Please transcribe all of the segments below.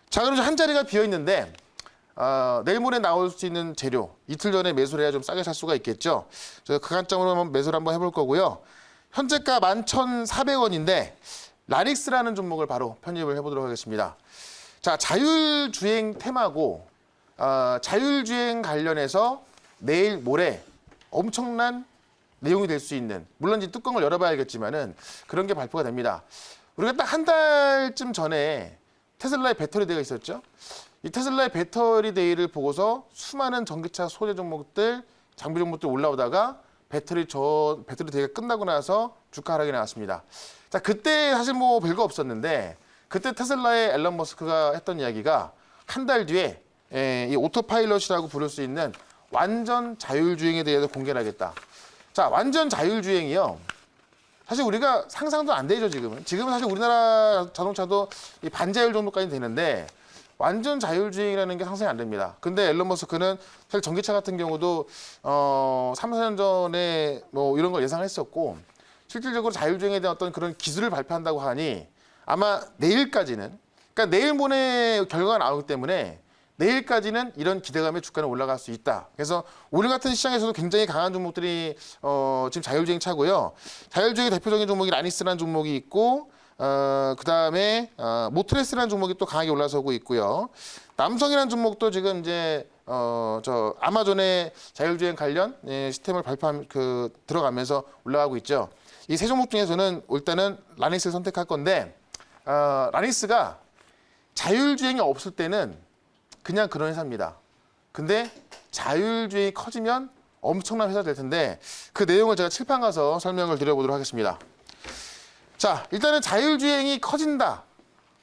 자, 그럼 한 자리가 비어 있는데 내일 모레 나올 수 있는 재료 이틀 전에 매수를 해야 좀 싸게 살 수가 있겠죠. 저희가 그 관점으로 한번 매수를 한번 해볼 거고요. 현재가 11,400원인데 라닉스라는 종목을 바로 편입을 해보도록 하겠습니다. 자, 자율주행 테마고 자율주행 관련해서 내일 모레 엄청난 내용이 될 수 있는, 물론 이제 뚜껑을 열어봐야 알겠지만은 그런 게 발표가 됩니다. 우리가 딱 한 달쯤 전에 테슬라의 배터리 대회가 있었죠. 이 테슬라의 배터리 대회를 보고서 수많은 전기차 소재 종목들, 장비 종목들 올라오다가 배터리 대회가 끝나고 나서 주가 하락이 나왔습니다. 자, 그때 사실 뭐 별거 없었는데 그때 테슬라의 앨런 머스크가 했던 이야기가 한 달 뒤에 이 오토파일럿이라고 부를 수 있는 완전 자율주행에 대해서 공개를 하겠다. 자, 완전 자율주행이요. 사실 우리가 상상도 안 되죠, 지금은. 지금은 사실 우리나라 자동차도 이 반자율 정도까지 되는데 완전 자율주행이라는 게 상상이 안 됩니다. 근데 앨런 머스크는 사실 전기차 같은 경우도 3, 4년 전에 뭐 이런 걸 예상했었고 실질적으로 자율주행에 대한 어떤 그런 기술을 발표한다고 하니 아마 내일까지는, 그러니까 내일 모레 결과가 나오기 때문에 내일까지는 이런 기대감에 주가는 올라갈 수 있다. 그래서 오늘 같은 시장에서도 굉장히 강한 종목들이 지금 자율주행 차고요. 자율주행의 대표적인 종목이 라니스라는 종목이 있고 그다음에 모트레스라는 종목이 또 강하게 올라서고 있고요. 남성이라는 종목도 지금 이제 저 아마존의 자율주행 관련 시스템을 들어가면서 올라가고 있죠. 이 세 종목 중에서는 일단은 라니스를 선택할 건데 라니스가 자율주행이 없을 때는 그냥 그런 회사입니다. 근데 자율주행이 커지면 엄청난 회사가 될 텐데 그 내용을 제가 칠판 가서 설명을 드려보도록 하겠습니다. 자, 일단은 자율주행이 커진다.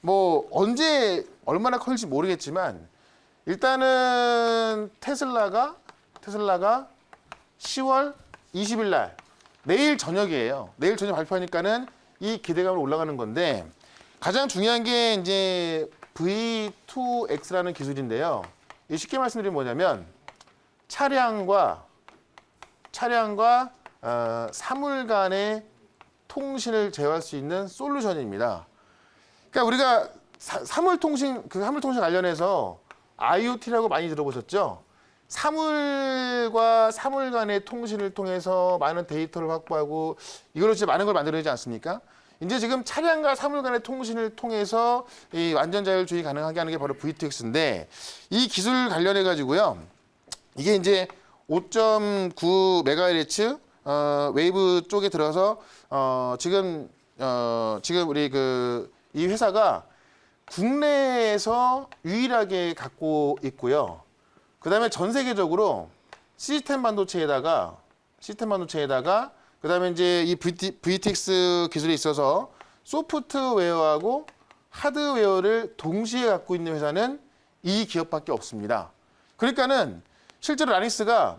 뭐 언제 얼마나 커질지 모르겠지만 일단은 테슬라가 10월 20일 날 내일 저녁이에요. 내일 저녁 발표하니까는 이 기대감으로 올라가는 건데 가장 중요한 게 이제 V2X라는 기술인데요. 이 쉽게 말씀드리면 뭐냐면 차량과 사물 간의 통신을 제어할 수 있는 솔루션입니다. 그러니까 우리가 사물 통신 관련해서 IoT라고 많이 들어보셨죠? 사물과 사물 간의 통신을 통해서 많은 데이터를 확보하고 이걸로 진짜 많은 걸 만들어내지 않습니까? 이제 지금 차량과 사물 간의 통신을 통해서 이 완전 자율주행이 가능하게 하는 게 바로 V2X인데 이 기술 관련해 가지고요. 이게 이제 5.9MHz 웨이브 쪽에 들어서 지금 우리 이 회사가 국내에서 유일하게 갖고 있고요. 그다음에 전 세계적으로 시스템 반도체에다가 그다음에 이제 이 VTX 기술에 있어서 소프트웨어하고 하드웨어를 동시에 갖고 있는 회사는 이 기업밖에 없습니다. 그러니까는 실제로 라니스가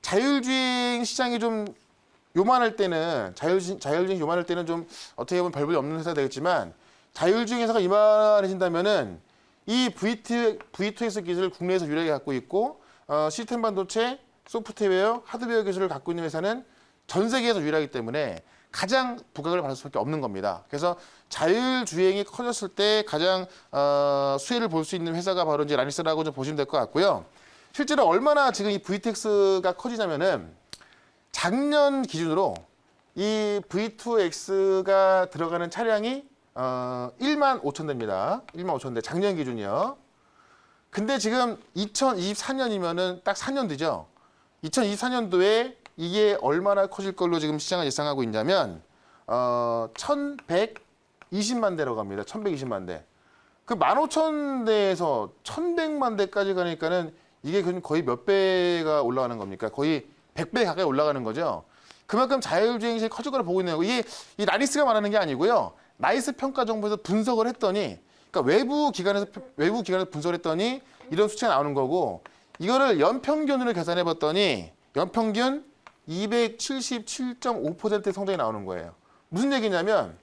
자율주행 시장이 좀 요만할 때는 자율주행 요만할 때는 좀 어떻게 보면 별볼이 없는 회사가 되겠지만 자율주행 회사가 이만해진다면은 이 V2X 기술을 국내에서 유일하게 갖고 있고 시스템 반도체, 소프트웨어, 하드웨어 기술을 갖고 있는 회사는 전 세계에서 유일하기 때문에 가장 부각을 받을 수밖에 없는 겁니다. 그래서 자율주행이 커졌을 때 가장 수혜를 볼 수 있는 회사가 바로 이제 라니스라고 좀 보시면 될 것 같고요. 실제로 얼마나 지금 이 VTX가 커지냐면은 작년 기준으로 이 V2X가 들어가는 차량이 15,000대입니다. 15,000대 작년 기준이요. 근데 지금 2024년이면은 딱 4년 뒤죠. 2024년도에 이게 얼마나 커질 걸로 지금 시장을 예상하고 있냐면 1,120만 대라고 합니다. 1,120만 대. 그 15,000대에서 1,100만 대까지 가니까는 이게 거의 몇 배가 올라가는 겁니까? 거의 100배 가까이 올라가는 거죠. 그만큼 자율주행 시장이 커질 거라 보고 있는 거예요. 이게 이 라니스가 말하는 게 아니고요. 나이스 평가 정보에서 분석을 했더니, 그러니까 외부 기관에서 분석을 했더니 이런 수치가 나오는 거고, 이거를 연평균으로 계산해 봤더니 연평균 277.5%의 성장이 나오는 거예요. 무슨 얘기냐면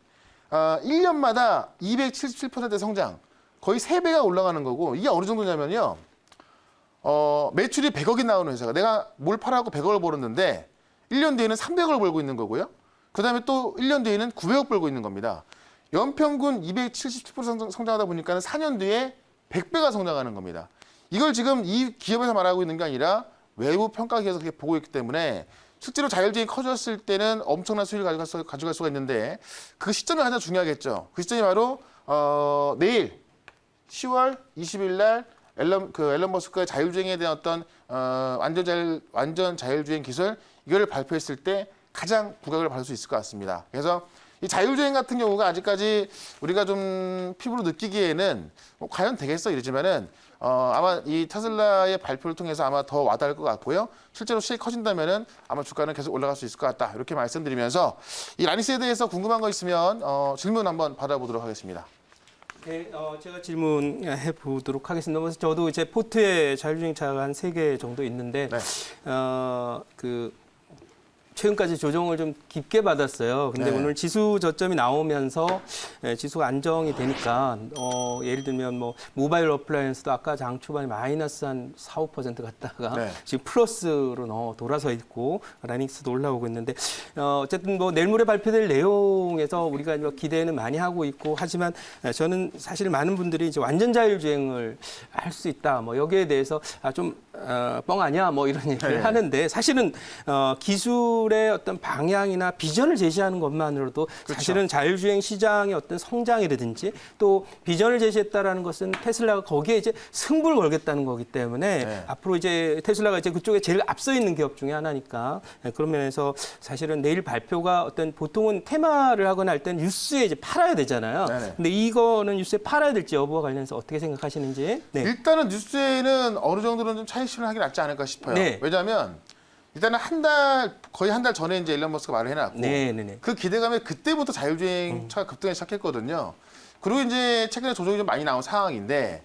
1년마다 277% 성장, 거의 3배가 올라가는 거고, 이게 어느 정도냐면요. 매출이 100억이 나오는 회사가 내가 뭘 팔아갖고 100억을 벌었는데 1년 뒤에는 300억을 벌고 있는 거고요. 그 다음에 또 1년 뒤에는 900억 벌고 있는 겁니다. 연평균 277% 성장하다 보니까 4년 뒤에 100배가 성장하는 겁니다. 이걸 지금 이 기업에서 말하고 있는 게 아니라 외부 평가기에서 그렇게 보고 있기 때문에 실제로 자율주행이 커졌을 때는 엄청난 수익을 가져갈 수가 있는데 그 시점이 가장 중요하겠죠. 그 시점이 바로 내일 10월 20일 날 앨런 머스크의 자율주행에 대한 어떤 완전 자율주행 기술 이거를 발표했을 때 가장 부각을 받을 수 있을 것 같습니다. 그래서 이 자율주행 같은 경우가 아직까지 우리가 좀 피부로 느끼기에는 과연 되겠어 이러지만은 아마 이 테슬라의 발표를 통해서 아마 더 와닿을 것 같고요. 실제로 수익이 커진다면은 아마 주가는 계속 올라갈 수 있을 것 같다. 이렇게 말씀드리면서 이 라니스에 대해서 궁금한 거 있으면 질문 한번 받아보도록 하겠습니다. 네, 제가 질문해 보도록 하겠습니다. 그래서 저도 이제 포트에 자율주행차가 한 3개 정도 있는데, 네. 최근까지 조정을 좀 깊게 받았어요. 근데 네. 오늘 지수 저점이 나오면서 지수가 안정이 되니까 예를 들면 뭐 모바일 어플라이언스도 아까 장 초반에 마이너스 한 4, 5% 갔다가 네. 지금 플러스로 돌아서 있고 라닉스도 올라오고 있는데 어쨌든 뭐 내일 모레 발표될 내용에서 우리가 기대는 많이 하고 있고 하지만 저는 사실 많은 분들이 이제 완전 자율주행을 할 수 있다. 뭐 여기에 대해서 좀 뻥 아니야 뭐 이런 얘기를 네. 하는데 사실은 기술의 어떤 방향이나 비전을 제시하는 것만으로도 그렇죠. 사실은 자율주행 시장의 어떤 성장이라든지 또 비전을 제시했다라는 것은 테슬라가 거기에 이제 승부를 걸겠다는 거기 때문에 네. 앞으로 이제 테슬라가 이제 그쪽에 제일 앞서 있는 기업 중에 하나니까 그런 면에서 사실은 내일 발표가 어떤 보통은 테마를 하거나 할 때는 뉴스에 이제 팔아야 되잖아요. 네네. 근데 이거는 뉴스에 팔아야 될지 여부와 관련해서 어떻게 생각하시는지. 네. 일단은 뉴스에는 어느 정도는 좀 차익 실현을 하기 낫지 않을까 싶어요. 네. 왜냐하면 일단은 거의 한 달 전에 이제 일론 머스크가 말을 해놨고 네. 그 기대감에 그때부터 자율주행차가 급등하기 시작했거든요. 그리고 이제 최근에 조정이 좀 많이 나온 상황인데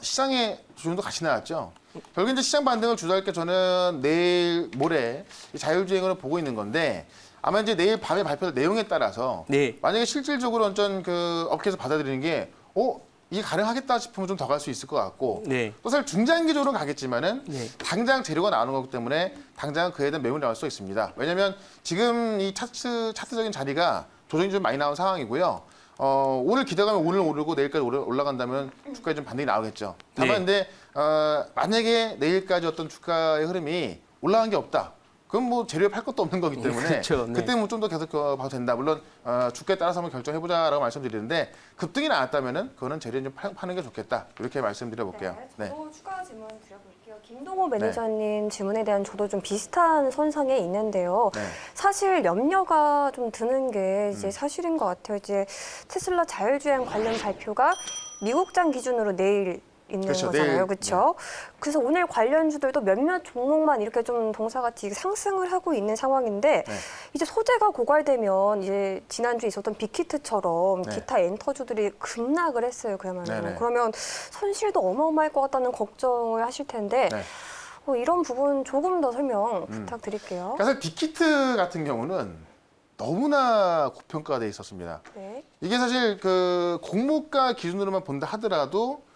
시장의 조정도 같이 나왔죠. 결국 이제 시장 반등을 주도할 게 저는 내일 모레 이 자율주행으로 보고 있는 건데 아마 이제 내일 밤에 발표될 내용에 따라서 네. 만약에 실질적으로 어떤 그 업계에서 받아들이는 게 이게 가능하겠다 싶으면 좀 더 갈 수 있을 것 같고 네. 또 사실 중장기적으로 가겠지만은 네. 당장 재료가 나오는 거기 때문에 당장 그에 대한 매물이 나올 수 있습니다. 왜냐하면 지금 이 차트적인 자리가 조정이 좀 많이 나온 상황이고요. 오늘 기대감이 오늘 오르고 내일까지 올라간다면 주가에 좀 반등이 나오겠죠. 다만 근데 만약에 내일까지 어떤 주가의 흐름이 올라간 게 없다. 그럼 뭐 재료에 팔 것도 없는 거기 때문에 그렇죠, 네. 그때 뭐 좀 더 계속 봐도 된다. 물론 주가에 따라서 한번 결정해보자라고 말씀드리는데 급등이 나왔다면은 그거는 재료에 좀 파는 게 좋겠다. 이렇게 말씀드려볼게요. 네, 저도 추가 질문 드려볼게요. 김동호 매니저님 질문에 대한 저도 좀 비슷한 선상에 있는데요. 네. 사실 염려가 좀 드는 게 이제 사실인 것 같아요. 이제 테슬라 자율주행 관련 발표가 미국장 기준으로 내일 있는 그렇죠, 거잖아요. 내일, 그렇죠? 그래서 오늘 관련주들도 몇몇 종목만 이렇게 좀 동사같이 상승을 하고 있는 상황인데 네. 이제 소재가 고갈되면 이제 지난주에 있었던 빅히트처럼 네. 기타 엔터주들이 급락을 했어요. 그야말로. 네네. 그러면 손실도 어마어마할 것 같다는 걱정을 하실 텐데 네. 이런 부분 조금 더 설명 부탁드릴게요. 사실 빅히트 같은 경우는 너무나 고평가가 돼 있었습니다. 네. 이게 사실 그 공모가 기준으로만 본다 하더라도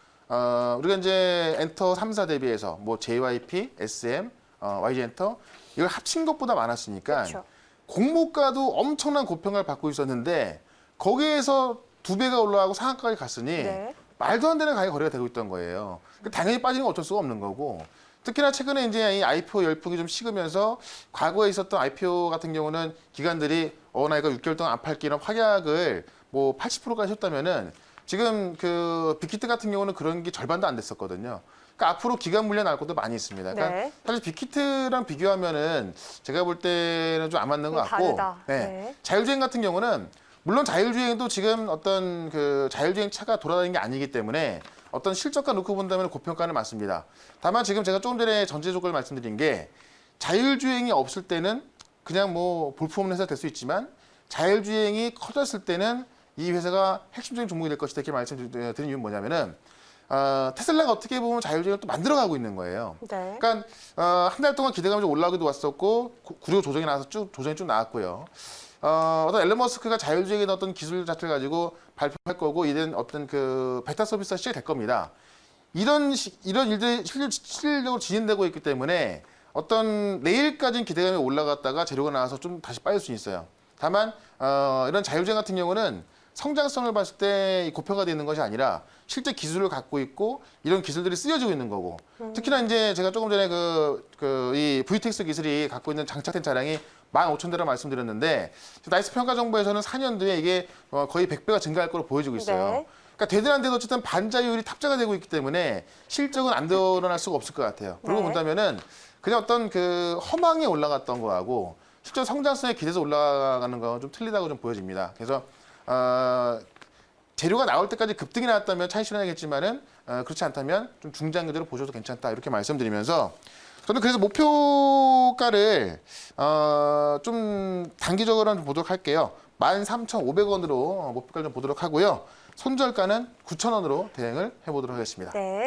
우리가 이제 엔터 3사 대비해서 뭐 JYP, SM, YG 엔터 이걸 합친 것보다 많았으니까 그렇죠. 공모가도 엄청난 고평가를 받고 있었는데 거기에서 2배가 올라가고 상한가까지 갔으니 네. 말도 안 되는 가격이 거래가 되고 있던 거예요. 당연히 빠지는 건 어쩔 수가 없는 거고 특히나 최근에 이제 이 IPO 열풍이 좀 식으면서 과거에 있었던 IPO 같은 경우는 기관들이 나 이거 6개월 동안 안 팔게 이런 확약을 뭐 80%까지 했다면은 지금 그 빅히트 같은 경우는 그런 게 절반도 안 됐었거든요. 그러니까 앞으로 기간 물량 나올 것도 많이 있습니다. 그러니까 네. 사실 빅히트랑 비교하면은 제가 볼 때는 좀 안 맞는 것 좀 같고 다르다. 네. 네. 자율주행 같은 경우는 물론 자율주행도 지금 어떤 그 자율주행 차가 돌아다니는 게 아니기 때문에 어떤 실적과 놓고 본다면 고평가는 맞습니다. 다만 지금 제가 조금 전에 전제 조건을 말씀드린 게 자율주행이 없을 때는 그냥 뭐 볼품없는 회사가 될 수 있지만 자율주행이 커졌을 때는 이 회사가 핵심적인 종목이 될 것이다 이렇게 말씀드리는 이유는 뭐냐면은 테슬라가 어떻게 보면 자율주행을 또 만들어가고 있는 거예요. 네. 그러니까 한 달 동안 기대감이 좀 올라오기도 왔었고 구조 조정이 나와서 조정이 쭉 나왔고요. 어떤 앨런 머스크가 자율주행의 어떤 기술 자체를 가지고 발표할 거고 이런 어떤 그 베타 서비스가 시작될 겁니다. 이런 일들이 실질적으로 진행되고 있기 때문에 어떤 내일까지는 기대감이 올라갔다가 재료가 나와서 좀 다시 빠질 수 있어요. 다만 이런 자율주행 같은 경우는 성장성을 봤을 때 고표가 되는 것이 아니라 실제 기술을 갖고 있고 이런 기술들이 쓰여지고 있는 거고 특히나 이제 제가 조금 전에 이 VTX 기술이 갖고 있는 장착된 차량이 15,000대라 말씀드렸는데 나이스 평가 정보에서는 4년 뒤에 이게 거의 100배가 증가할 거로 보여지고 있어요. 네. 그러니까 되든 안 돼도 어쨌든 반자율이 탑재가 되고 있기 때문에 실적은 안 드러날 수가 없을 것 같아요. 그러고 네. 본다면은 그냥 어떤 그 허망에 올라갔던 거하고 실제 성장성에 기대서 올라가는 건 좀 틀리다고 좀 보여집니다. 그래서 재료가 나올 때까지 급등이 나왔다면 차익 실현하겠지만은 그렇지 않다면 좀 중장기적으로 보셔도 괜찮다 이렇게 말씀드리면서 저는 그래서 목표가를 좀 단기적으로 좀 보도록 할게요. 13,500원으로 목표가를 좀 보도록 하고요. 손절가는 9,000원으로 대응을 해보도록 하겠습니다. 네.